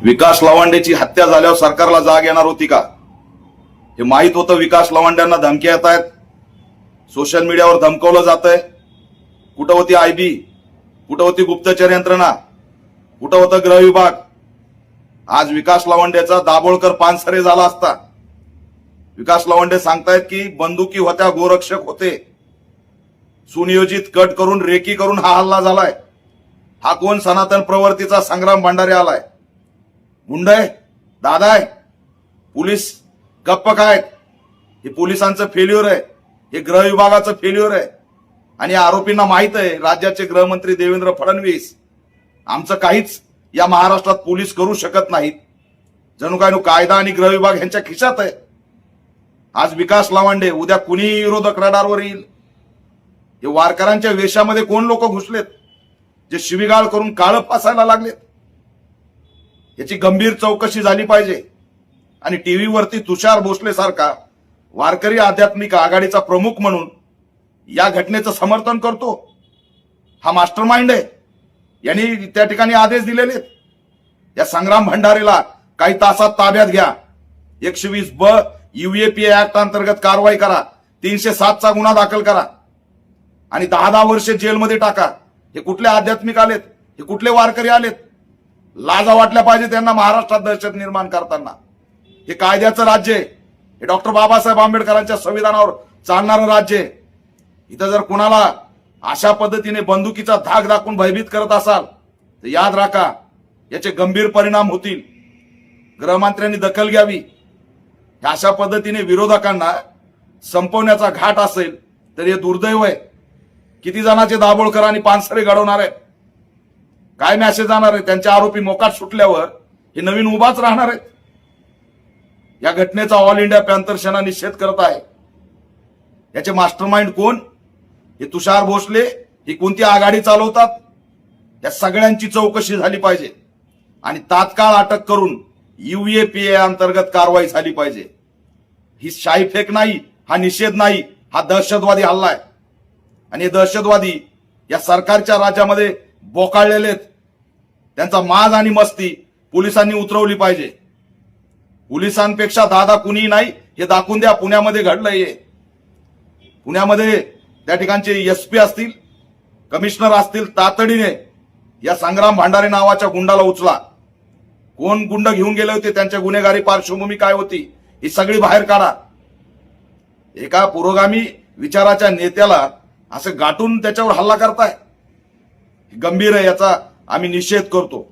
विकास लवांडेची हत्या झाल्यावर सरकारला जाग येणार होती का? हे माहित होतं विकास लवांड्यांना धमक्या येत आहेत, सोशल मीडियावर धमकवलं जातंय. कुठं होती आयबी, कुठं होती गुप्तचर यंत्रणा, कुठं होतं गृह विभाग? आज विकास लवांडेचा दाभोळकर पानसरे झाला असता. विकास लवांडे सांगतायत की बंदुकी होत्या, गोरक्षक होते, सुनियोजित कट करून रेकी करून हा हल्ला झालाय. हा कोण सनातन प्रवर्तीचा संग्राम भंडारे आलाय? गुंड आहे, दादा आहे? पोलीस गप्प काय? हे पोलिसांचं फेल्युअर आहे, हे गृह विभागाचं फेल्युअर आहे. आणि आरोपींना माहित आहे राज्याचे गृहमंत्री देवेंद्र फडणवीस आमचं काहीच या महाराष्ट्रात पोलीस करू शकत नाहीत. जणू काय कायदा आणि गृह विभाग यांच्या खिशात आहे. आज विकास लवांडे, उद्या कुणीही विरोधक रडारवर येईल. हे वारकऱ्यांच्या वेशामध्ये कोण लोक घुसलेत जे शिवीगाळ करून काळं फासायला लागलेत? याची गंभीर चौकशी झाली पाहिजे. आणि टीव्हीवरती तुषार भोसले सारखा वारकरी आध्यात्मिक आघाडीचा प्रमुख म्हणून या घटनेचं समर्थन करतो. हा मास्टरमाइंड आहे. यांनी त्या ठिकाणी आदेश दिलेले. या संग्राम भंडारेला काही तासात ताब्यात घ्या, 120B UAPA ऍक्ट अंतर्गत कारवाई करा, 307चा गुन्हा दाखल करा आणि 10 वर्षे जेलमध्ये टाका. हे कुठले आध्यात्मिक आलेत? हे कुठले वारकरी आलेत? लाजा वाटल्या पाहिजे त्यांना महाराष्ट्रात दहशत निर्माण करताना. हे कायद्याचं राज्य आहे, हे डॉक्टर बाबासाहेब आंबेडकरांच्या संविधानावर चालणारं राज्य आहे. इथं जर कुणाला अशा पद्धतीने बंदुकीचा धाक दाखवून भयभीत करत असाल तर याद राखा, याचे गंभीर परिणाम होतील. गृहमंत्र्यांनी दखल घ्यावी. अशा पद्धतीने विरोधकांना संपवण्याचा घाट असेल तर हे दुर्दैव आहे. किती जणांचे दाभोळकर आणि पानसरे घडवणार आहेत? काय मॅसेज जाणार आहे? त्यांचे आरोपी मोकाट सुटल्यावर हे नवीन उभाच राहणार आहेत. या घटनेचा ऑल इंडिया पॅंथर सेना निषेध करत आहे. याचे मास्टरमाइंड कोण? हे तुषार भोसले, ही कोणती आघाडी चालवतात? या सगळ्यांची चौकशी झाली पाहिजे आणि तात्काळ अटक करून UAPA अंतर्गत कारवाई झाली पाहिजे. ही शाईफेक नाही, हा निषेध नाही, हा दहशतवादी हल्ला आहे. आणि हे दहशतवादी या सरकारच्या राज्यामध्ये बोकाळलेले आहेत. त्यांचा माज आणि मस्ती पोलिसांनी उतरवली पाहिजे. पोलिसांपेक्षा दादा कुणीही नाही हे दाखवून द्या. पुण्यामध्ये घडलंय. पुण्यामध्ये त्या ठिकाणचे SP असतील, कमिशनर असतील, तातडीने या संग्राम भंडारे नावाच्या गुंडाला उचला. कोण गुंड घेऊन गेले होते, त्यांच्या गुन्हेगारी पार्श्वभूमी काय होती, ही सगळी बाहेर काढा. एका पुरोगामी विचाराच्या नेत्याला असं गाठून त्याच्यावर हल्ला करताय, गंभीर आहे. याचा आम्ही निषेध करतो.